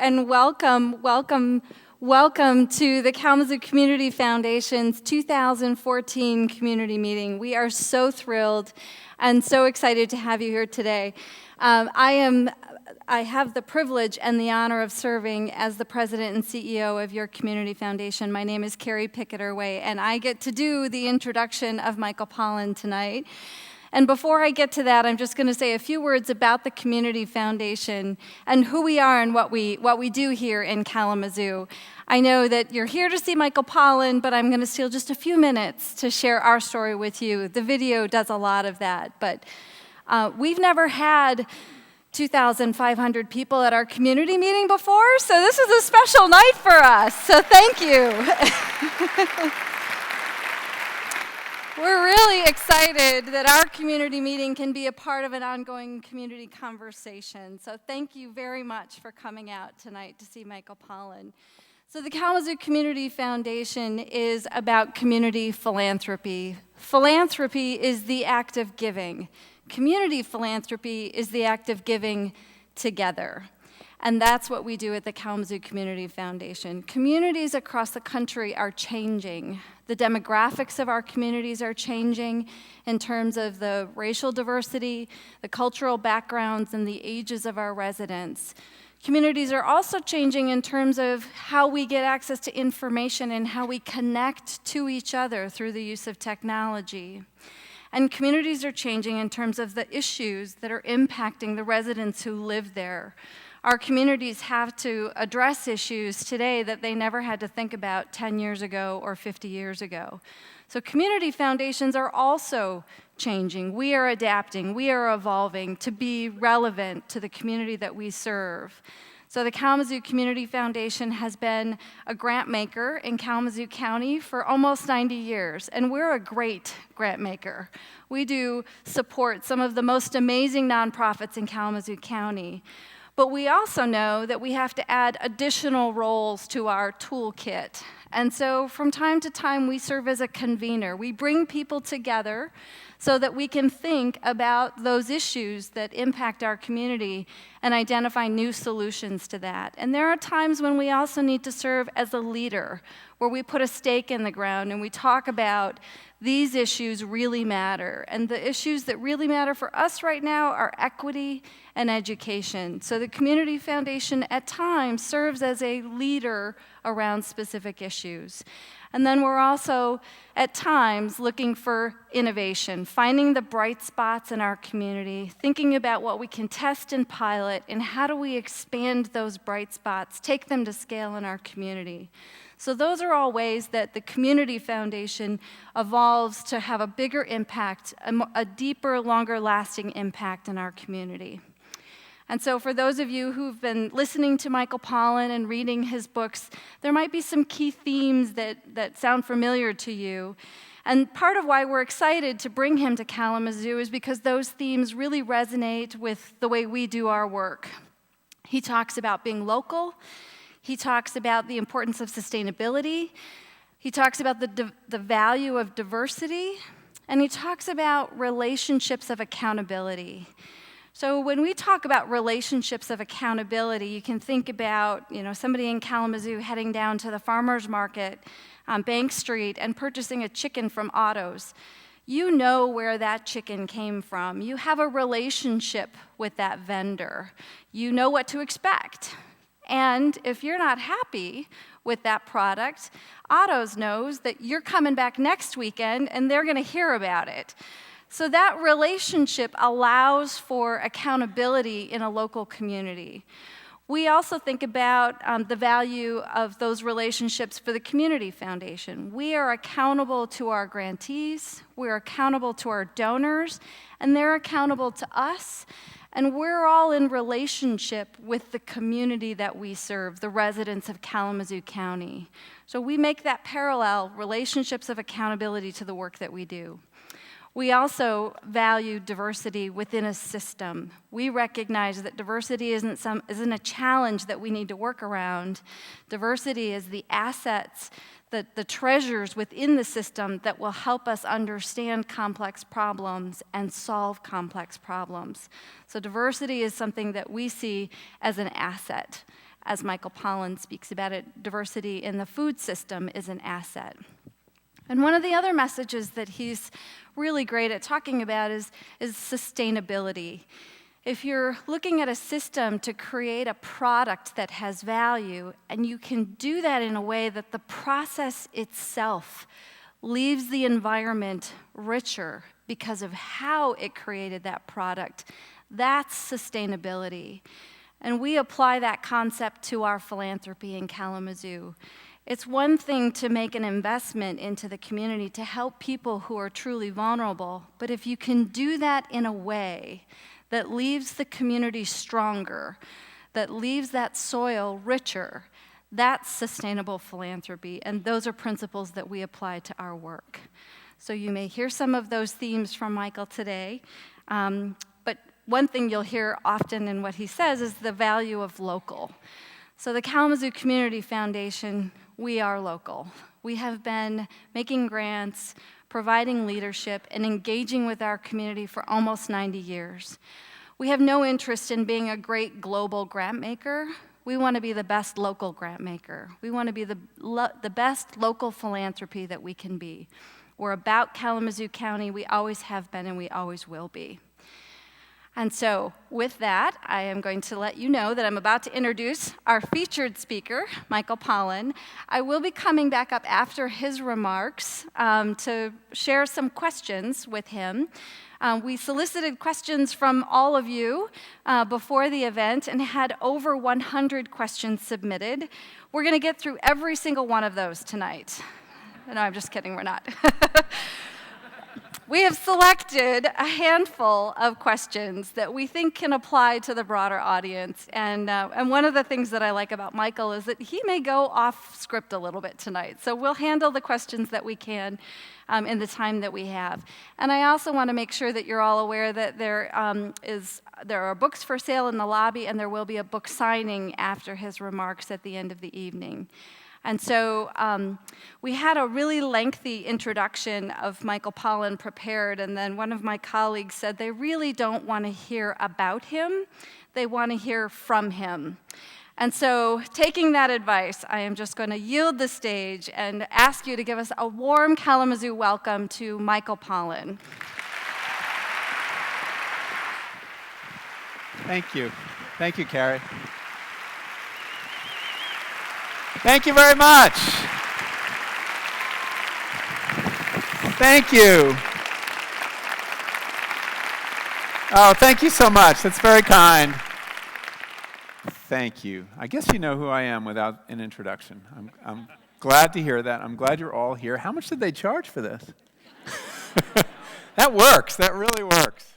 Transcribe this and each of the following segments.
and welcome to the Kalamazoo Community Foundation's 2014 community meeting. We are so thrilled and so excited to have you here today. I have the privilege and the honor of serving as the president and CEO of your community foundation. My name is Carrie Picketer-Way, and I get to do the introduction of Michael Pollan tonight. And before I get to that, I'm just going to say a few words about the Community Foundation and who we are and what we do here in Kalamazoo. I know that you're here to see Michael Pollan, but I'm going to steal just a few minutes to share our story with you. The video does a lot of that, but we've never had 2,500 people at our community meeting before, so this is a special night for us, so thank you. We're really excited that our community meeting can be a part of an ongoing community conversation. So thank you very much for coming out tonight to see Michael Pollan. So the Kalamazoo Community Foundation is about community philanthropy. Philanthropy is the act of giving. Community philanthropy is the act of giving together. And that's what we do at the Kalamazoo Community Foundation. Communities across the country are changing. The demographics of our communities are changing in terms of the racial diversity, the cultural backgrounds, and the ages of our residents. Communities are also changing in terms of how we get access to information and how we connect to each other through the use of technology. And communities are changing in terms of the issues that are impacting the residents who live there. Our communities have to address issues today that they never had to think about 10 years ago or 50 years ago. So community foundations are also changing. We are adapting. We are evolving to be relevant to the community that we serve. So the Kalamazoo Community Foundation has been a grant maker in Kalamazoo County for almost 90 years, and we're a great grant maker. We do support some of the most amazing nonprofits in Kalamazoo County. But we also know that we have to add additional roles to our toolkit. And so from time to time, we serve as a convener. We bring people together so that we can think about those issues that impact our community and identify new solutions to that. And there are times when we also need to serve as a leader, where we put a stake in the ground and we talk about these issues really matter. And the issues that really matter for us right now are equity and education. So the Community Foundation at times serves as a leader around specific issues. And then we're also, at times, looking for innovation, finding the bright spots in our community, thinking about what we can test and pilot, and how do we expand those bright spots, take them to scale in our community. So those are all ways that the Community Foundation evolves to have a bigger impact, a deeper, longer-lasting impact in our community. And so for those of you who've been listening to Michael Pollan and reading his books, there might be some key themes that sound familiar to you. And part of why we're excited to bring him to Kalamazoo is because those themes really resonate with the way we do our work. He talks about being local. He talks about the importance of sustainability. He talks about the value of diversity. And he talks about relationships of accountability. So when we talk about relationships of accountability, you can think about, somebody in Kalamazoo heading down to the farmer's market on Bank Street and purchasing a chicken from Otto's. You know where that chicken came from. You have a relationship with that vendor. You know what to expect. And if you're not happy with that product, Otto's knows that you're coming back next weekend and they're going to hear about it. So that relationship allows for accountability in a local community. We also think about the value of those relationships for the Community Foundation. We are accountable to our grantees, we're accountable to our donors, and they're accountable to us. And we're all in relationship with the community that we serve, the residents of Kalamazoo County. So we make that parallel, relationships of accountability, to the work that we do. We also value diversity within a system. We recognize that diversity isn't a challenge that we need to work around. Diversity is the assets, the treasures within the system that will help us understand complex problems and solve complex problems. So diversity is something that we see as an asset. as Michael Pollan speaks about it, diversity in the food system is an asset. And one of the other messages that he's really great at talking about is sustainability. If you're looking at a system to create a product that has value, and you can do that in a way that the process itself leaves the environment richer because of how it created that product, that's sustainability. And we apply that concept to our philanthropy in Kalamazoo. It's one thing to make an investment into the community to help people who are truly vulnerable, but if you can do that in a way that leaves the community stronger, that leaves that soil richer, that's sustainable philanthropy, and those are principles that we apply to our work. So you may hear some of those themes from Michael today, but one thing you'll hear often in what he says is the value of local. So the Kalamazoo Community Foundation, we are local. We have been making grants, providing leadership, and engaging with our community for almost 90 years. We have no interest in being a great global grant maker. We want to be the best local grant maker. We want to be the best local philanthropy that we can be. We're about Kalamazoo County. We always have been, and we always will be. And so with that, I am going to let you know that I'm about to introduce our featured speaker, Michael Pollan. I will be coming back up after his remarks to share some questions with him. We solicited questions from all of you before the event and had over 100 questions submitted. We're going to get through every single one of those tonight. No, I'm just kidding, we're not. We have selected a handful of questions that we think can apply to the broader audience. And one of the things that I like about Michael is that he may go off script a little bit tonight. So we'll handle the questions that we can in the time that we have. And I also want to make sure that you're all aware that there are books for sale in the lobby, and there will be a book signing after his remarks at the end of the evening. And so we had a really lengthy introduction of Michael Pollan prepared, and then one of my colleagues said they really don't want to hear about him, they want to hear from him. And so taking that advice, I am just going to yield the stage and ask you to give us a warm Kalamazoo welcome to Michael Pollan. Thank you. Thank you, Carrie. Thank you very much. Thank you. Oh, thank you so much. That's very kind. Thank you. I guess you know who I am without an introduction. I'm glad to hear that. I'm glad you're all here. How much did they charge for this? That works. That really works.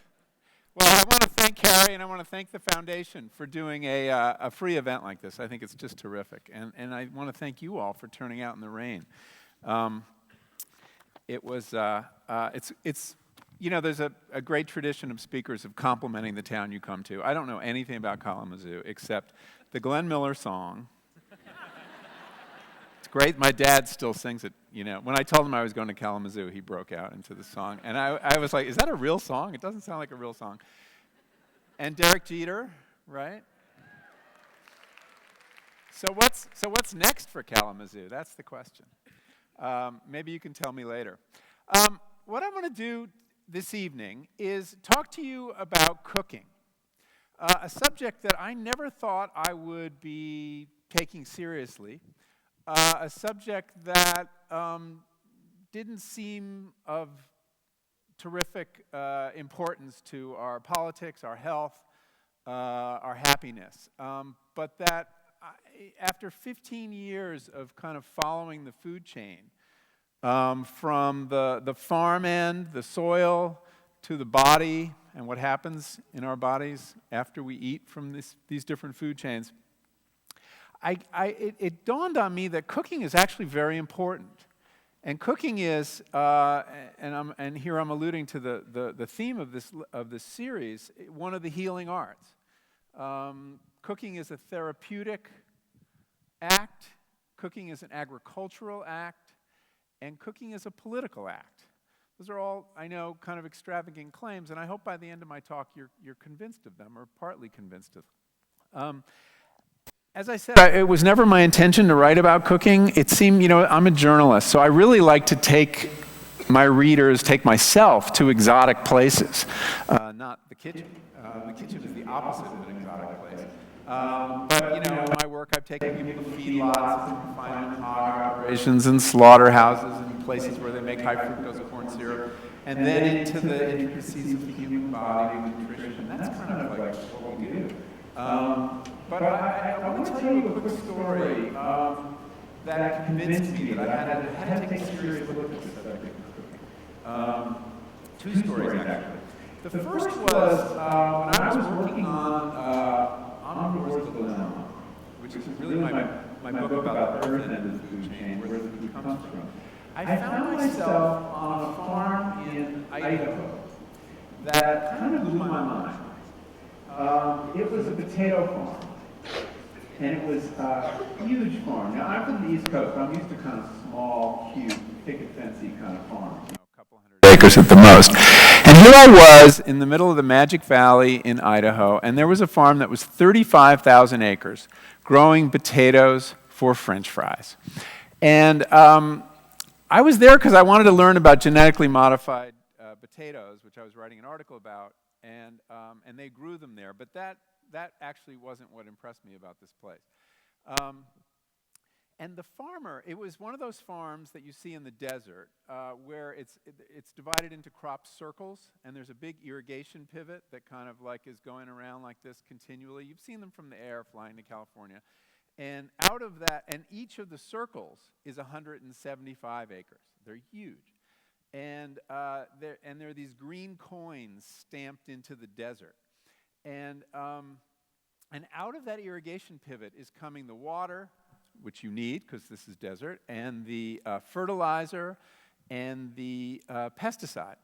Well, I want to thank Carrie, and I want to thank the foundation for doing a free event like this. I think it's just terrific. And I want to thank you all for turning out in the rain. It's you know, there's a great tradition of speakers of complimenting the town you come to. I don't know anything about Kalamazoo except the Glenn Miller song. It's great. My dad still sings it. You know, when I told him I was going to Kalamazoo, he broke out into the song. And I was like, is that a real song? It doesn't sound like a real song. And Derek Jeter, right? So what's next for Kalamazoo? That's the question. Maybe you can tell me later. What I want to do this evening is talk to you about cooking, a subject that I never thought I would be taking seriously, a subject that didn't seem of terrific importance to our politics, our health, our happiness, but that after 15 years of kind of following the food chain, from the farm end, the soil, to the body, and what happens in our bodies after we eat from these different food chains, it dawned on me that cooking is actually very important. And cooking is, and here I'm alluding to the theme of this series, one of the healing arts. Cooking is a therapeutic act. Cooking is an agricultural act. And cooking is a political act. Those are all, I know, kind of extravagant claims, and I hope by the end of my talk you're convinced of them, or partly convinced of them. as I said, it was never my intention to write about cooking. It seemed, I'm a journalist, so I really like to take my readers, take myself to exotic places, not the kitchen. The kitchen is the opposite of an exotic place. But, in my work, I've taken people to feedlots and confinement hog operations and slaughterhouses and places where they make high fructose corn syrup, and then into the intricacies of the human body and nutrition. And that's kind of like what we do. But I want to tell you a quick story that convinced me that I had to take a serious look at this subject. Two stories, actually. The first was when I was working on Omnivore's dilemma, which is really my book about the earth end of the food chain, where the food comes from. I found myself on a farm in Idaho that kind of blew my mind. It was a potato farm, and it was a huge farm. Now, I'm from the East Coast. I'm used to kind of small, cute, picket fencey kind of farms, a couple hundred acres at the most. And here I was in the middle of the Magic Valley in Idaho, and there was a farm that was 35,000 acres growing potatoes for French fries. And I was there because I wanted to learn about genetically modified potatoes, which I was writing an article about, and they grew them there. But that actually wasn't what impressed me about this place. And the farmer, it was one of those farms that you see in the desert where it's divided into crop circles, and there's a big irrigation pivot that kind of like is going around like this continually. You've seen them from the air flying to California. And out of that, and each of the circles is 175 acres. They're huge. And there are these green coins stamped into the desert. And out of that irrigation pivot is coming the water, which you need because this is desert, and the fertilizer and the pesticide.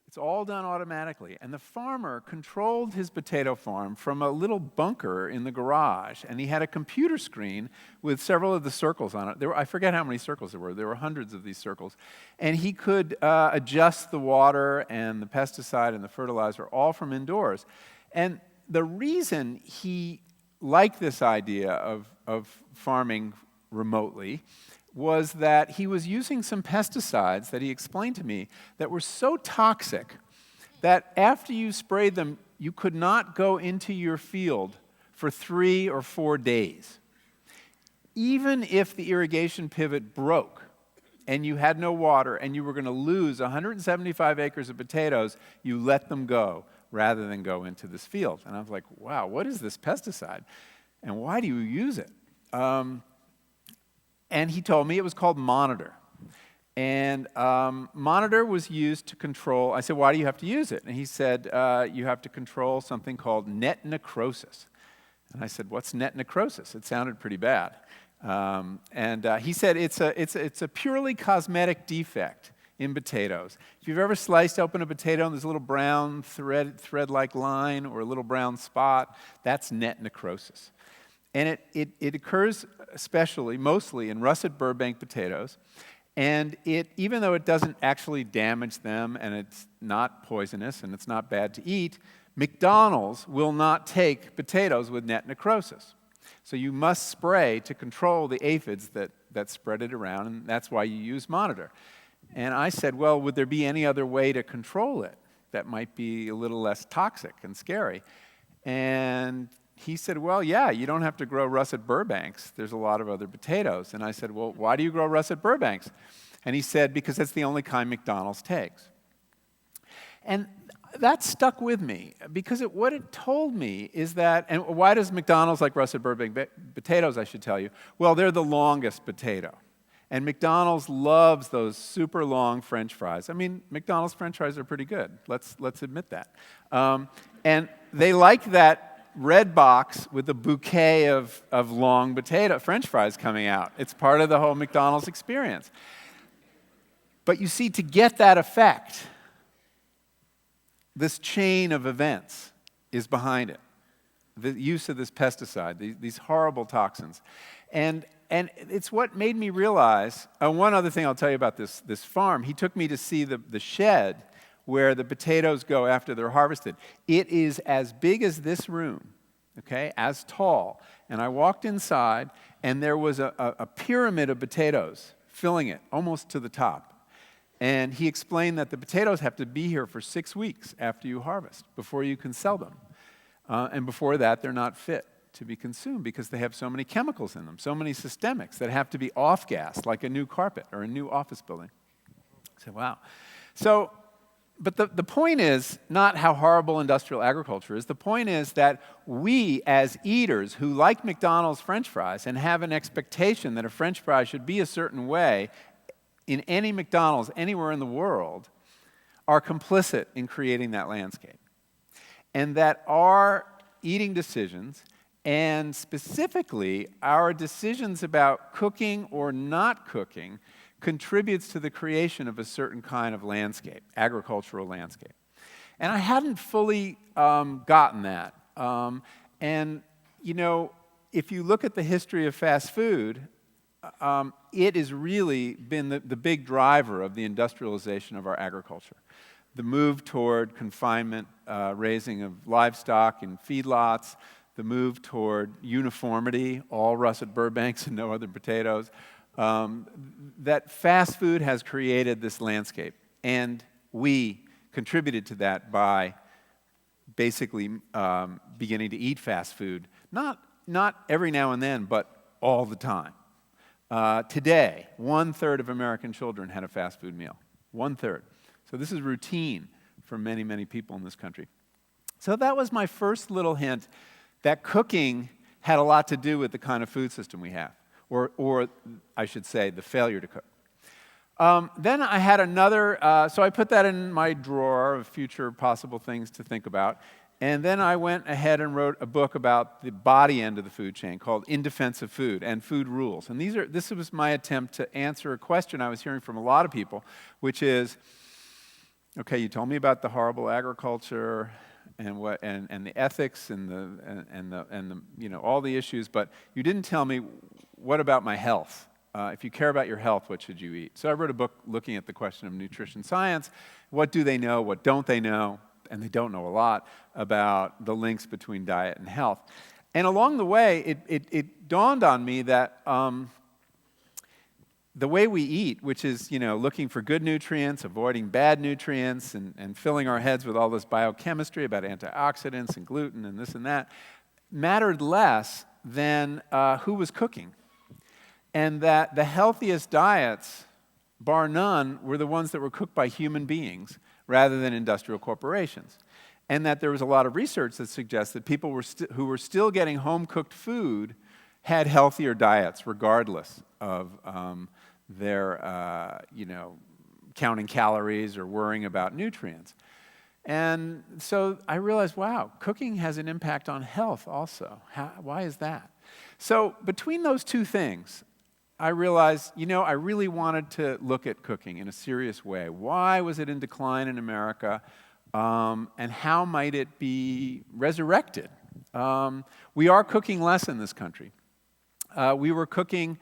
It's all done automatically. And the farmer controlled his potato farm from a little bunker in the garage, and he had a computer screen with several of the circles on it. I forget how many circles there were. There were hundreds of these circles. And he could adjust the water and the pesticide and the fertilizer all from indoors. And the reason he liked this idea of farming remotely was that he was using some pesticides that he explained to me that were so toxic that after you sprayed them, you could not go into your field for 3 or 4 days. Even if the irrigation pivot broke and you had no water and you were going to lose 175 acres of potatoes, you let them go rather than go into this field. And I was like, wow, what is this pesticide? And why do you use it? And he told me it was called Monitor. And Monitor was used to control, I said, why do you have to use it? And he said, you have to control something called net necrosis. And I said, what's net necrosis? It sounded pretty bad. He said, it's a purely cosmetic defect in potatoes. If you've ever sliced open a potato and there's a little brown thread-like line or a little brown spot, that's net necrosis. And it occurs mostly in russet Burbank potatoes. And even though it doesn't actually damage them and it's not poisonous and it's not bad to eat, McDonald's will not take potatoes with net necrosis. So you must spray to control the aphids that spread it around, and that's why you use Monitor. And I said, well, would there be any other way to control it that might be a little less toxic and scary? And he said, well, yeah, you don't have to grow russet Burbanks. There's a lot of other potatoes. And I said, well, why do you grow russet Burbanks? And he said, because that's the only kind McDonald's takes. And that stuck with me, because what it told me is that, and why does McDonald's like russet Burbank potatoes, I should tell you? Well, they're the longest potato. And McDonald's loves those super long French fries. I mean, McDonald's French fries are pretty good. Let's admit that. And they like that red box with a bouquet of long French fries coming out. It's part of the whole McDonald's experience. But you see, to get that effect, this chain of events is behind it. The use of this pesticide, these horrible toxins. And it's what made me realize, one other thing I'll tell you about this farm. He took me to see the shed where the potatoes go after they're harvested. It is as big as this room, okay, as tall. And I walked inside, and there was a pyramid of potatoes filling it almost to the top. And he explained that the potatoes have to be here for 6 weeks after you harvest before you can sell them. And before that, they're not fit to be consumed because they have so many chemicals in them, so many systemics that have to be off-gassed, like a new carpet or a new office building. I said, wow. So, but the point is not how horrible industrial agriculture is. The point is that we, as eaters who like McDonald's French fries and have an expectation that a French fry should be a certain way in any McDonald's anywhere in the world, are complicit in creating that landscape. And that our eating decisions, and specifically our decisions about cooking or not cooking, contributes to the creation of a certain kind of landscape, agricultural landscape. And I hadn't fully gotten that. And, you know, if you look at the history of fast food, it has really been the big driver of the industrialization of our agriculture. The move toward confinement, raising of livestock in feedlots, the move toward uniformity, all russet Burbanks and no other potatoes, that fast food has created this landscape. And we contributed to that by basically beginning to eat fast food, not every now and then, but all the time. Today, 1/3 of American children had a fast food meal. 1/3. So this is routine for many, many people in this country. So that was my first little hint that cooking had a lot to do with the kind of food system we have, or I should say, the failure to cook. Then I had another, so I put that in my drawer of future possible things to think about. And then I went ahead and wrote a book about the body end of the food chain called In Defense of Food and Food Rules. And this was my attempt to answer a question I was hearing from a lot of people, which is, okay, you told me about the horrible agriculture and the ethics and the you know, all the issues, but you didn't tell me what about my health. If you care about your health, what should you eat? So I wrote a book looking at the question of nutrition science. What do they know? What don't they know? And they don't know a lot about the links between diet and health. And along the way, it dawned on me that the way we eat, which is, you know, looking for good nutrients, avoiding bad nutrients, and filling our heads with all this biochemistry about antioxidants and gluten and this and that, mattered less than who was cooking. And that the healthiest diets, bar none, were the ones that were cooked by human beings rather than industrial corporations. And that there was a lot of research that suggests that people who were still getting home-cooked food had healthier diets regardless of their, you know, counting calories or worrying about nutrients. And so I realized, wow, cooking has an impact on health also. Why is that? So between those two things, I realized, you know, I really wanted to look at cooking in a serious way. Why was it in decline in America? And how might it be resurrected? We are cooking less in this country. We were cooking,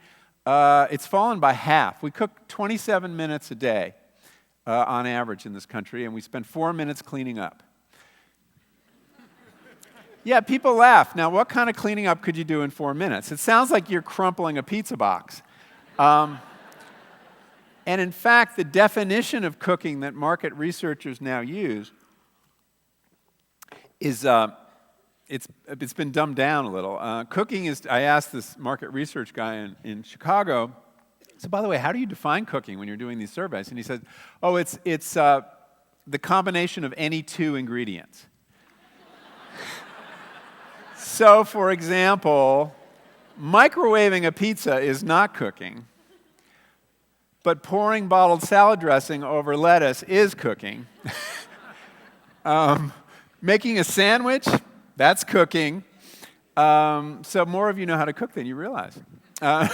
it's fallen by half. We cook 27 minutes a day on average in this country, and we spend 4 minutes cleaning up. Yeah, people laugh. Now, what kind of cleaning up could you do in 4 minutes? It sounds like you're crumpling a pizza box. And in fact, the definition of cooking that market researchers now use is, it's been dumbed down a little. Cooking is, I asked this market research guy in Chicago, so by the way, how do you define cooking when you're doing these surveys? And he said, oh, it's the combination of any two ingredients. So, for example, microwaving a pizza is not cooking, but pouring bottled salad dressing over lettuce is cooking. Making a sandwich, that's cooking. So more of you know how to cook than you realize. And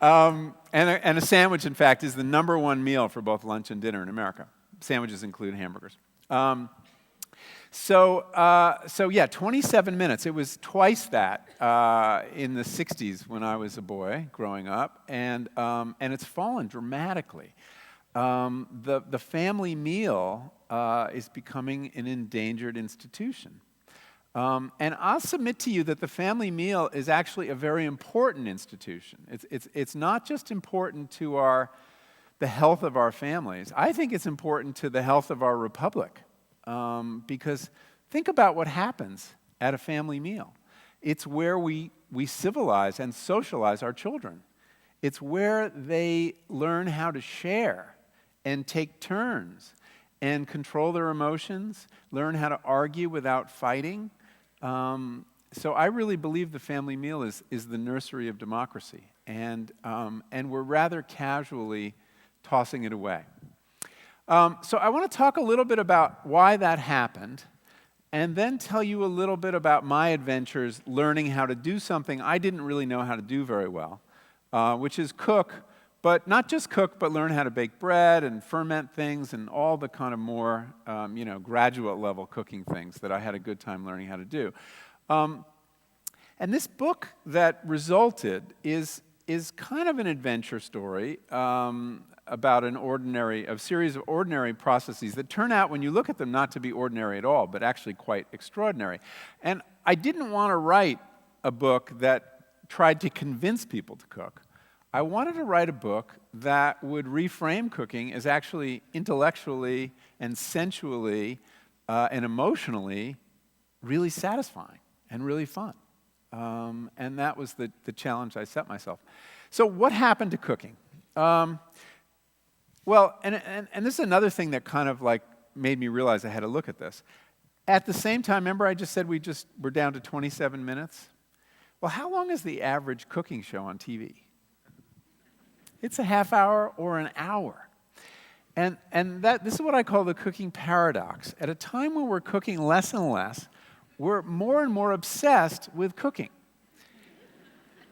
a sandwich, in fact, is the #1 meal for both lunch and dinner in America. Sandwiches include hamburgers. So yeah, 27 minutes. It was twice that in the 60s when I was a boy growing up, and it's fallen dramatically. The family meal is becoming an endangered institution. And I'll submit to you that the family meal is actually a very important institution. It's not just important to the health of our families. I think it's important to the health of our republic. Because think about what happens at a family meal. It's where we civilize and socialize our children. It's where they learn how to share and take turns and control their emotions, learn how to argue without fighting. So I really believe the family meal is the nursery of democracy, and we're rather casually tossing it away. So I want to talk a little bit about why that happened, and then tell you a little bit about my adventures learning how to do something I didn't really know how to do very well, which is cook, but not just cook, but learn how to bake bread and ferment things and all the kind of more, graduate level cooking things that I had a good time learning how to do. And this book that resulted is kind of an adventure story about a series of ordinary processes that turn out, when you look at them, not to be ordinary at all, but actually quite extraordinary. And I didn't want to write a book that tried to convince people to cook. I wanted to write a book that would reframe cooking as actually intellectually and sensually and emotionally really satisfying and really fun. And that was the challenge I set myself. So what happened to cooking? Well, and this is another thing that kind of like made me realize I had to look at this. At the same time, remember I just said we're down to 27 minutes? Well, how long is the average cooking show on TV? It's a half hour or an hour. And this is what I call the cooking paradox. At a time when we're cooking less and less, we're more and more obsessed with cooking.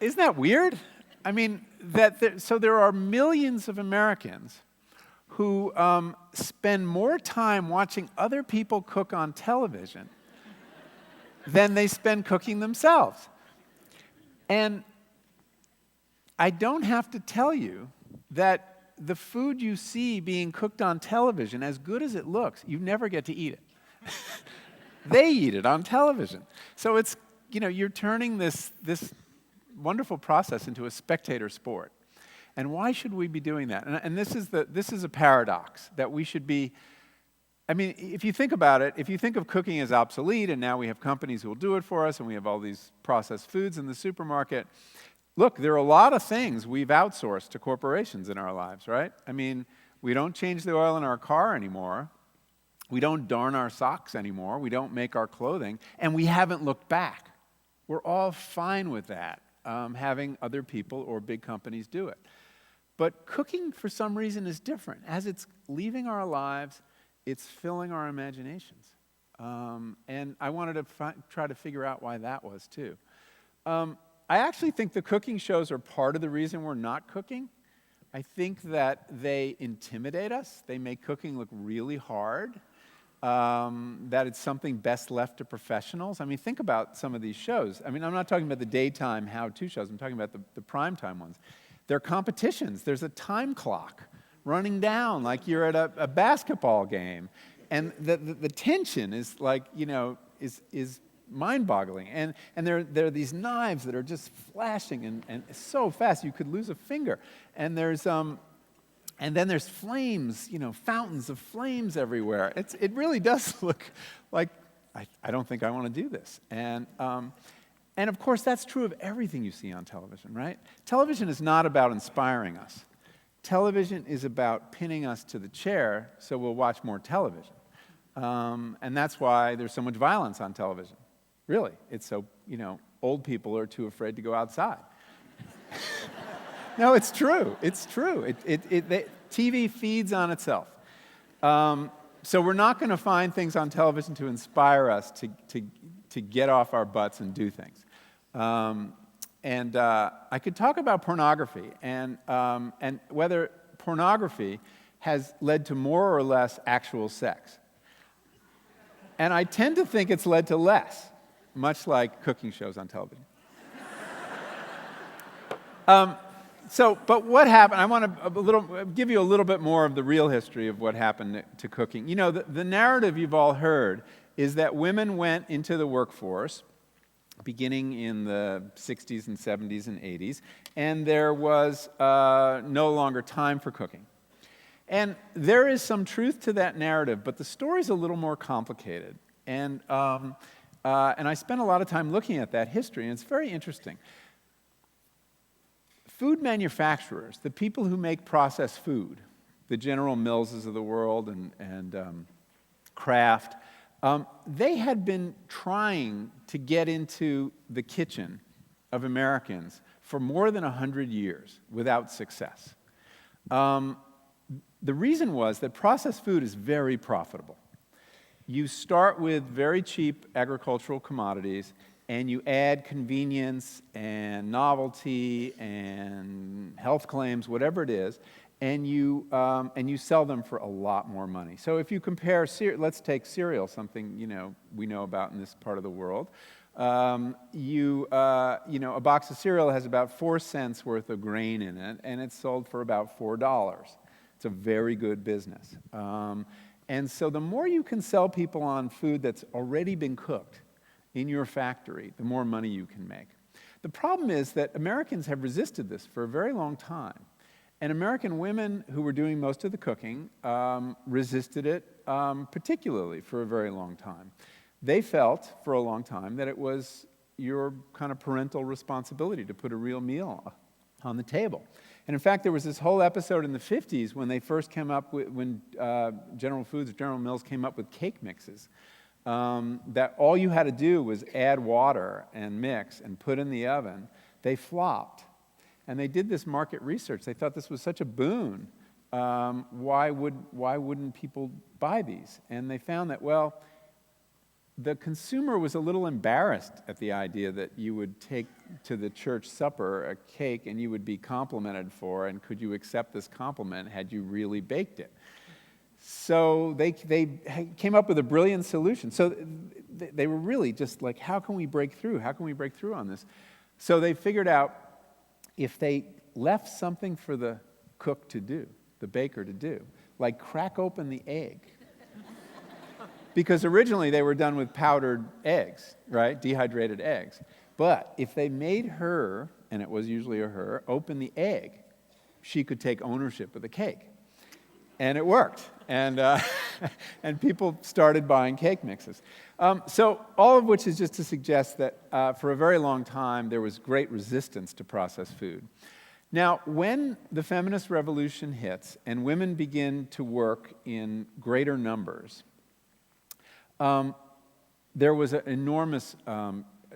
Isn't that weird? I mean, so there are millions of Americans who spend more time watching other people cook on television than they spend cooking themselves. And I don't have to tell you that the food you see being cooked on television, as good as it looks, you never get to eat it. They eat it on television. So it's, you're turning this wonderful process into a spectator sport. And why should we be doing that? And this is a paradox that we should be. I mean, if you think about it, if you think of cooking as obsolete, and now we have companies who will do it for us, and we have all these processed foods in the supermarket. Look, there are a lot of things we've outsourced to corporations in our lives, right? I mean, we don't change the oil in our car anymore. We don't darn our socks anymore. We don't make our clothing. And we haven't looked back. We're all fine with that, having other people or big companies do it. But cooking, for some reason, is different. As it's leaving our lives, it's filling our imaginations. And I wanted to try to figure out why that was, too. I actually think the cooking shows are part of the reason we're not cooking. I think that they intimidate us. They make cooking look really hard. That it's something best left to professionals. I mean, think about some of these shows. I mean, I'm not talking about the daytime how-to shows. I'm talking about the primetime ones. They're competitions. There's a time clock running down like you're at a basketball game. And the tension is like, is mind-boggling. And there are these knives that are just flashing and so fast you could lose a finger. And then there's flames, fountains of flames everywhere. It really does look like I don't think I want to do this. And of course that's true of everything you see on television, right? Television is not about inspiring us. Television is about pinning us to the chair so we'll watch more television. And that's why there's so much violence on television. Really, it's so, old people are too afraid to go outside. No, it's true. It's true. TV feeds on itself. So we're not going to find things on television to inspire us to get off our butts and do things. And I could talk about pornography and whether pornography has led to more or less actual sex. And I tend to think it's led to less, much like cooking shows on television. But what happened? I want to give you a little bit more of the real history of what happened to cooking. The narrative you've all heard is that women went into the workforce beginning in the 60s and 70s and 80s, and there was no longer time for cooking. And there is some truth to that narrative, but the story's a little more complicated. And I spent a lot of time looking at that history, and it's very interesting. Food manufacturers, the people who make processed food, the General Millses of the world and Kraft, they had been trying to get into the kitchen of Americans for more than 100 years without success. The reason was that processed food is very profitable. You start with very cheap agricultural commodities, and you add convenience and novelty and health claims, whatever it is, and you sell them for a lot more money. So if you compare, let's take cereal, something we know about in this part of the world. A box of cereal has about 4 cents worth of grain in it, and it's sold for about $4. It's a very good business. And so the more you can sell people on food that's already been cooked in your factory, the more money you can make. The problem is that Americans have resisted this for a very long time. And American women who were doing most of the cooking resisted it particularly for a very long time. They felt for a long time that it was your kind of parental responsibility to put a real meal on the table. And in fact, there was this whole episode in the 50s when they first came up with, when General Foods, General Mills came up with cake mixes, that all you had to do was add water and mix and put in the oven. They flopped. And they did this market research. They thought this was such a boon. Why wouldn't people buy these? And they found that, well, the consumer was a little embarrassed at the idea that you would take to the church supper a cake and you would be complimented for, and could you accept this compliment had you really baked it? So they came up with a brilliant solution. So they were really just like, how can we break through? How can we break through on this? So they figured out if they left something for the cook to do, the baker to do, like crack open the egg. Because originally they were done with powdered eggs, right? Dehydrated eggs. But if they made her, and it was usually a her, open the egg, she could take ownership of the cake. And it worked. And people started buying cake mixes. So all of which is just to suggest that for a very long time there was great resistance to processed food. Now, when the feminist revolution hits and women begin to work in greater numbers, there was an enormous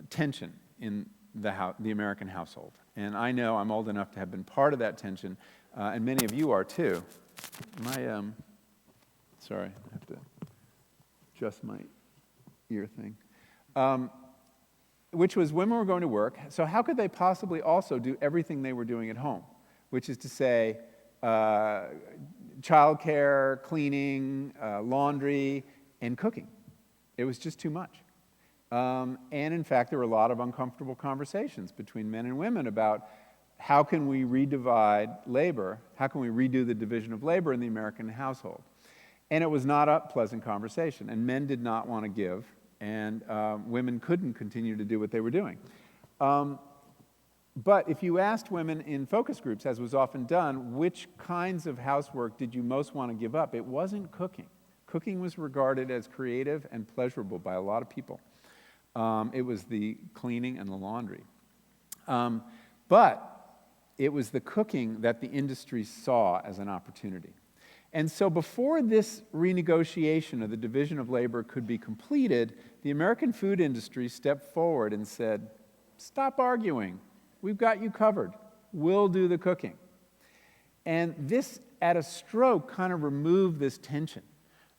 tension in the American household. And I know I'm old enough to have been part of that tension, and many of you are too. Sorry, I have to adjust my ear thing. Which was women were going to work, so how could they possibly also do everything they were doing at home? Which is to say, childcare, cleaning, laundry, and cooking. It was just too much. And in fact, there were a lot of uncomfortable conversations between men and women about how can we redivide labor, how can we redo the division of labor in the American household. And it was not a pleasant conversation, and men did not want to give, and women couldn't continue to do what they were doing. But if you asked women in focus groups, as was often done, which kinds of housework did you most want to give up, it wasn't cooking. Cooking was regarded as creative and pleasurable by a lot of people. It was the cleaning and the laundry. But it was the cooking that the industry saw as an opportunity. And so before this renegotiation of the division of labor could be completed, the American food industry stepped forward and said, stop arguing. We've got you covered. We'll do the cooking. And this, at a stroke, kind of removed this tension.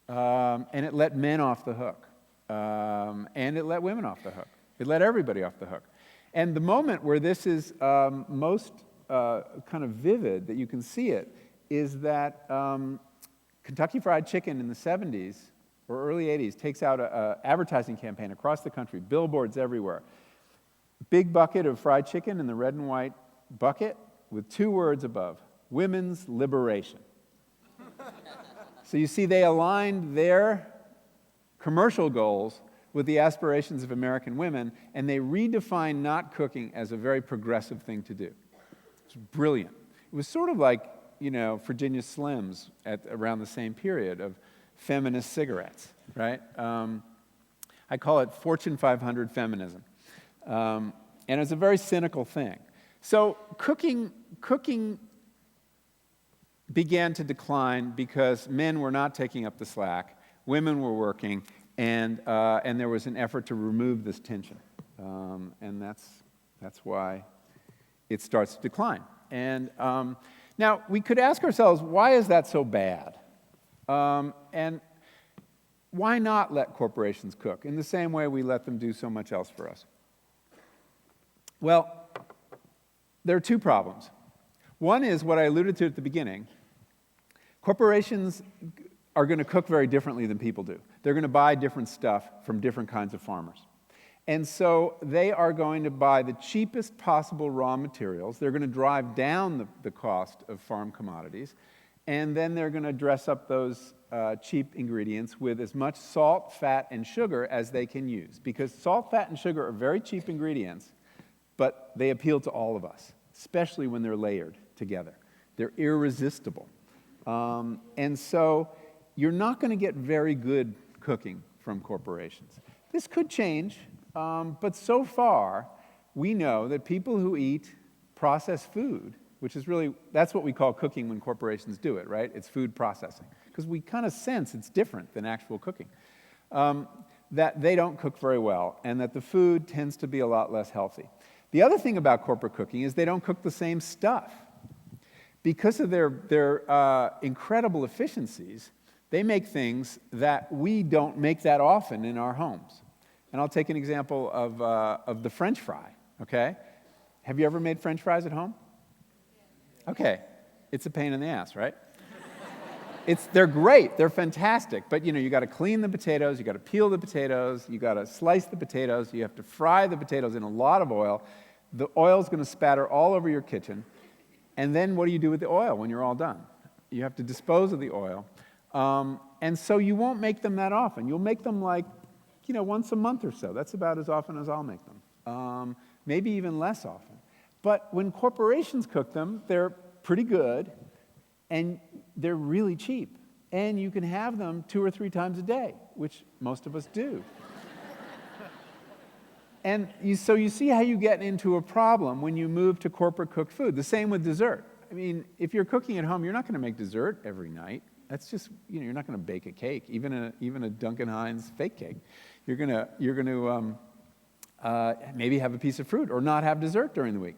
And it let men off the hook. And it let women off the hook. It let everybody off the hook. And the moment where this is most kind of vivid, that you can see it, is that Kentucky Fried Chicken in the 70s or early 80s takes out an advertising campaign across the country, billboards everywhere. Big bucket of fried chicken in the red and white bucket with 2 words above, women's liberation. So you see they aligned their commercial goals with the aspirations of American women, and they redefined not cooking as a very progressive thing to do. It's brilliant. It was sort of like, Virginia Slims at around the same period of feminist cigarettes, right? I call it Fortune 500 feminism. And it's a very cynical thing. So cooking began to decline because men were not taking up the slack, women were working, and there was an effort to remove this tension. And that's why it starts to decline. And now, we could ask ourselves, why is that so bad? And why not let corporations cook in the same way we let them do so much else for us? Well, there are two problems. One is what I alluded to at the beginning. Corporations are going to cook very differently than people do. They're going to buy different stuff from different kinds of farmers. And so they are going to buy the cheapest possible raw materials. They're going to drive down the cost of farm commodities. And then they're going to dress up those cheap ingredients with as much salt, fat, and sugar as they can use. Because salt, fat, and sugar are very cheap ingredients, but they appeal to all of us, especially when they're layered together. They're irresistible. And so you're not going to get very good cooking from corporations. This could change, but so far, we know that people who eat processed food, which is really, that's what we call cooking when corporations do it, right? It's food processing. Because we kind of sense it's different than actual cooking. That they don't cook very well, and that the food tends to be a lot less healthy. The other thing about corporate cooking is they don't cook the same stuff. Because of their incredible efficiencies, they make things that we don't make that often in our homes. And I'll take an example of the French fry, okay? Have you ever made French fries at home? Okay, it's a pain in the ass, right? They're great, they're fantastic, but you got to clean the potatoes, you got to peel the potatoes, you got to slice the potatoes, you have to fry the potatoes in a lot of oil. The oil's going to spatter all over your kitchen. And then what do you do with the oil when you're all done? You have to dispose of the oil. And so you won't make them that often. You'll make them like, once a month or so. That's about as often as I'll make them. Maybe even less often. But when corporations cook them, they're pretty good, and they're really cheap. And you can have them 2 or 3 times a day, which most of us do. And so you see how you get into a problem when you move to corporate cooked food. The same with dessert. I mean, if you're cooking at home, you're not going to make dessert every night. That's just, you're not going to bake a cake, even a Duncan Hines fake cake. You're going to maybe have a piece of fruit or not have dessert during the week.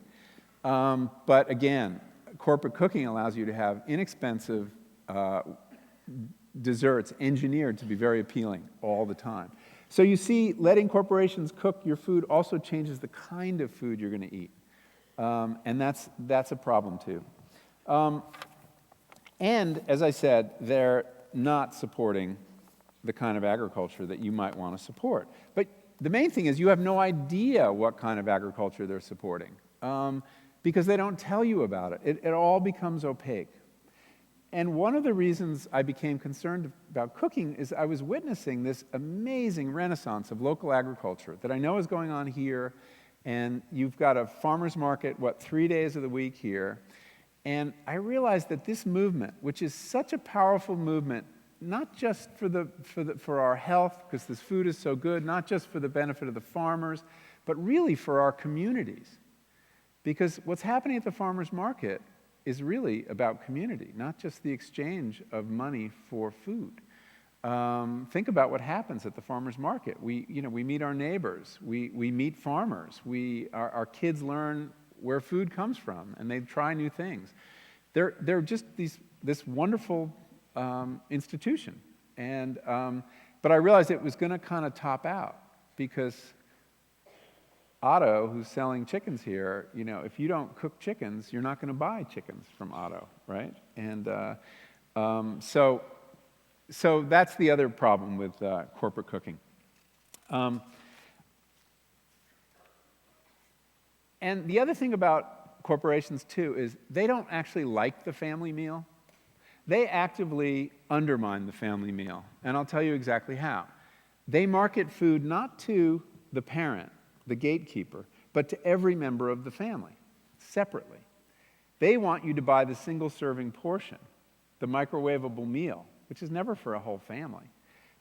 But again, corporate cooking allows you to have inexpensive desserts engineered to be very appealing all the time. So you see, letting corporations cook your food also changes the kind of food you're going to eat. And that's a problem too. And as I said, they're not supporting the kind of agriculture that you might want to support. But the main thing is you have no idea what kind of agriculture they're supporting because they don't tell you about it. It all becomes opaque. And one of the reasons I became concerned about cooking is I was witnessing this amazing renaissance of local agriculture that I know is going on here. And you've got a farmer's market, 3 days of the week here. And I realized that this movement, which is such a powerful movement, not just for our health, because this food is so good, not just for the benefit of the farmers, but really for our communities. Because what's happening at the farmer's market is really about community, not just the exchange of money for food. Think about what happens at the farmer's market. We meet our neighbors, we meet farmers, our kids learn where food comes from, and they try new things. They're just this wonderful institution. And but I realized it was going to kind of top out because Otto, who's selling chickens here, if you don't cook chickens, you're not going to buy chickens from Otto, right? And so that's the other problem with corporate cooking. And the other thing about corporations, too, is they don't actually like the family meal. They actively undermine the family meal, and I'll tell you exactly how. they market food not to the parent, the gatekeeper, but to every member of the family, separately. They want you to buy the single-serving portion, the microwavable meal, which is never for a whole family.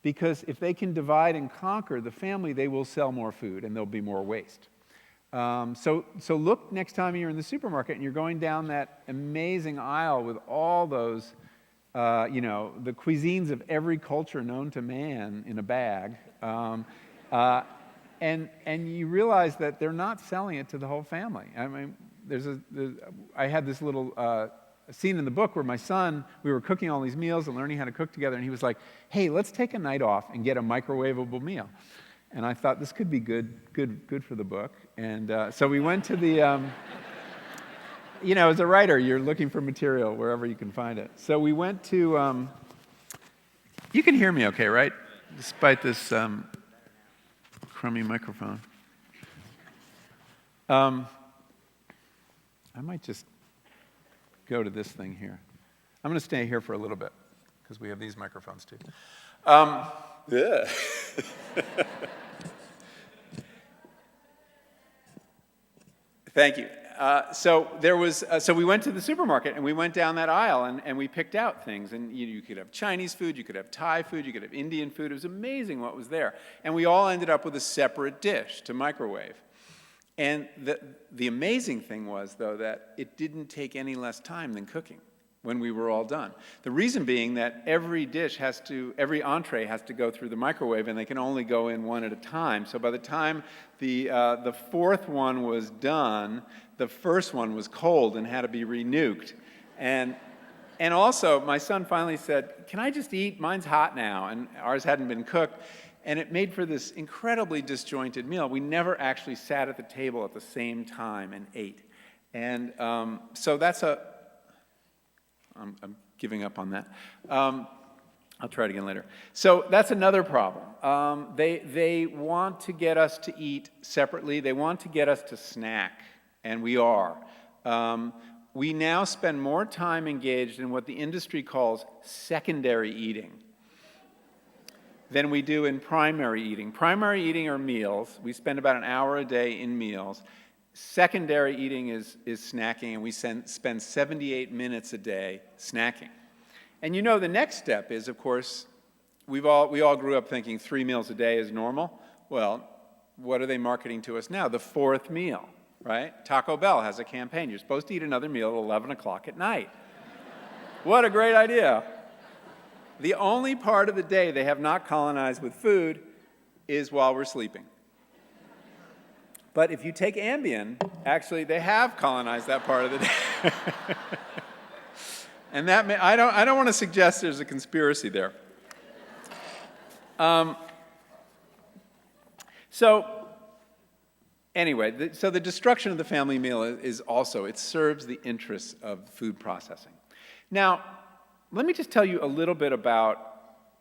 Because if they can divide and conquer the family, they will sell more food and there'll be more waste. So look next time you're in the supermarket and you're going down that amazing aisle with all those, the cuisines of every culture known to man in a bag. And you realize that they're not selling it to the whole family. I mean, I had this little scene in the book where my son, we were cooking all these meals and learning how to cook together, and he was like, hey, let's take a night off and get a microwavable meal. And I thought this could be good for the book. And so we went to the, as a writer, you're looking for material wherever you can find it. So we went to, you can hear me okay, right? Despite this crummy microphone. I might just go to this thing here. I'm going to stay here for a little bit because we have these microphones too. Yeah. Thank you. So we went to the supermarket and we went down that aisle and we picked out things. And you could have Chinese food, you could have Thai food, you could have Indian food. It was amazing what was there. And we all ended up with a separate dish to microwave. And the amazing thing was, though, that it didn't take any less time than cooking when we were all done. The reason being that every entree has to go through the microwave, and they can only go in one at a time. So by the time the fourth one was done, the first one was cold and had to be renuked. And also, my son finally said, can I just eat? Mine's hot now. And ours hadn't been cooked. And it made for this incredibly disjointed meal. We never actually sat at the table at the same time and ate. And so that's I'm giving up on that. I'll try it again later. So that's another problem. They want to get us to eat separately. They want to get us to snack, and we are. We now spend more time engaged in what the industry calls secondary eating than we do in primary eating. Primary eating are meals. We spend about an hour a day in meals. Secondary eating is snacking, and we spend 78 minutes a day snacking. And the next step is, of course, we all grew up thinking 3 meals a day is normal. Well, what are they marketing to us now? The fourth meal, right? Taco Bell has a campaign. You're supposed to eat another meal at 11 o'clock at night. What a great idea. The only part of the day they have not colonized with food is while we're sleeping. But if you take Ambien, actually they have colonized that part of the day. And I don't want to suggest there's a conspiracy there. So anyway, so the destruction of the family meal is also, it serves the interests of food processing. Now, let me just tell you a little bit about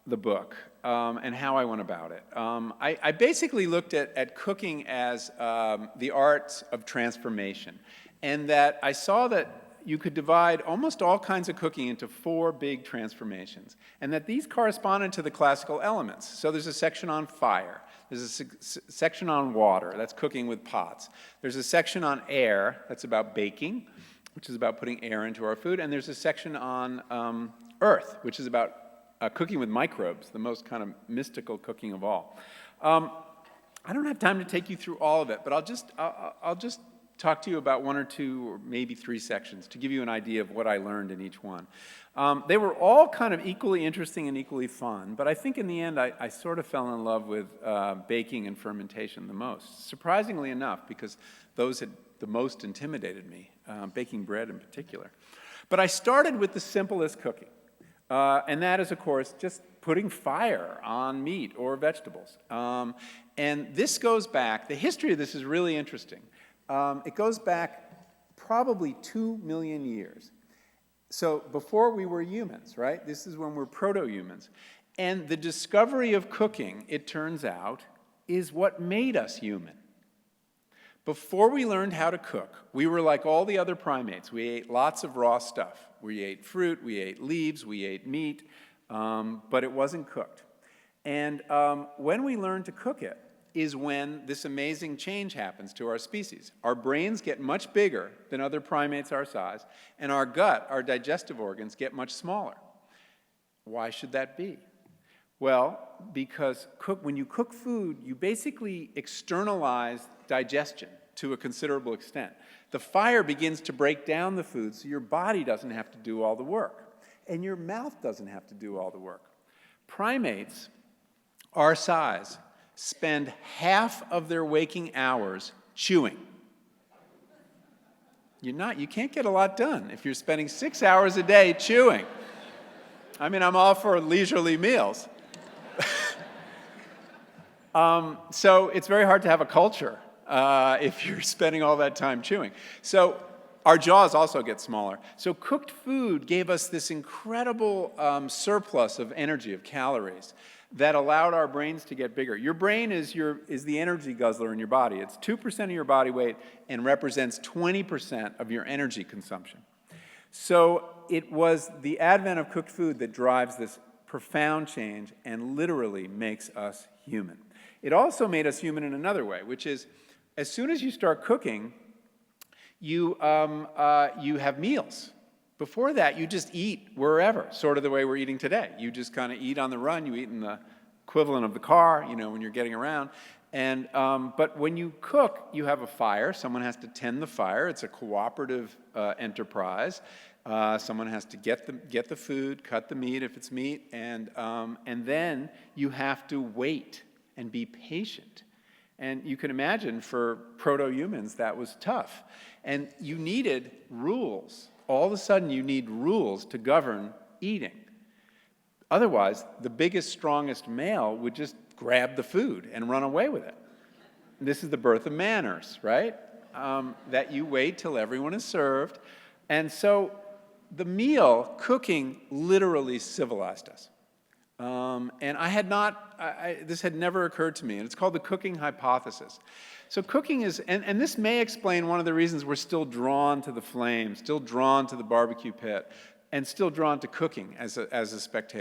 the book and how I went about it. I basically looked at cooking as the arts of transformation, and that I saw that you could divide almost all kinds of cooking into 4 big transformations, and that these corresponded to the classical elements. So there's a section on fire. There's a section on water. That's cooking with pots. There's a section on air. That's about baking, which is about putting air into our food. And there's a section on earth, which is about cooking with microbes, the most kind of mystical cooking of all. I don't have time to take you through all of it, but I'll just talk to you about 1 or 2 or maybe 3 sections to give you an idea of what I learned in each one. They were all kind of equally interesting and equally fun, but I think in the end I sort of fell in love with baking and fermentation the most, surprisingly enough, because those had the most intimidated me, baking bread in particular. But I started with the simplest cooking, and that is, of course, just putting fire on meat or vegetables. And this goes back, the history of this is really interesting. It goes back probably 2 million years. So before we were humans, right? This is when we're proto-humans. And the discovery of cooking, it turns out, is what made us human. Before we learned how to cook, we were like all the other primates. We ate lots of raw stuff. We ate fruit, we ate leaves, we ate meat, but it wasn't cooked. And when we learn to cook it is when this amazing change happens to our species. Our brains get much bigger than other primates our size, and our gut, our digestive organs, get much smaller. Why should that be? Well, because when you cook food, you basically externalize digestion to a considerable extent. The fire begins to break down the food, so your body doesn't have to do all the work, and your mouth doesn't have to do all the work. Primates, our size, spend half of their waking hours chewing. You can't get a lot done if you're spending 6 hours a day chewing. I mean, I'm all for leisurely meals. So it's very hard to have a culture if you're spending all that time chewing. So our jaws also get smaller. So cooked food gave us this incredible surplus of energy, of calories, that allowed our brains to get bigger. Your brain is the energy guzzler in your body. It's 2% of your body weight and represents 20% of your energy consumption. So it was the advent of cooked food that drives this profound change and literally makes us human. It also made us human in another way, which is as soon as you start cooking, you have meals. Before that, you just eat wherever, sort of the way we're eating today. You just kind of eat on the run. You eat in the equivalent of the car, when you're getting around. And but when you cook, you have a fire. Someone has to tend the fire. It's a cooperative enterprise. Someone has to get the food, cut the meat if it's meat, and then you have to wait and be patient. And you can imagine for proto-humans that was tough. And you needed rules. All of a sudden you need rules to govern eating. Otherwise, the biggest, strongest male would just grab the food and run away with it. This is the birth of manners, right? That you wait till everyone is served. And so the meal, cooking, literally civilized us. And this had never occurred to me, and it's called the cooking hypothesis. So cooking is, and this may explain one of the reasons we're still drawn to the flame, still drawn to the barbecue pit, and still drawn to cooking as a spectator.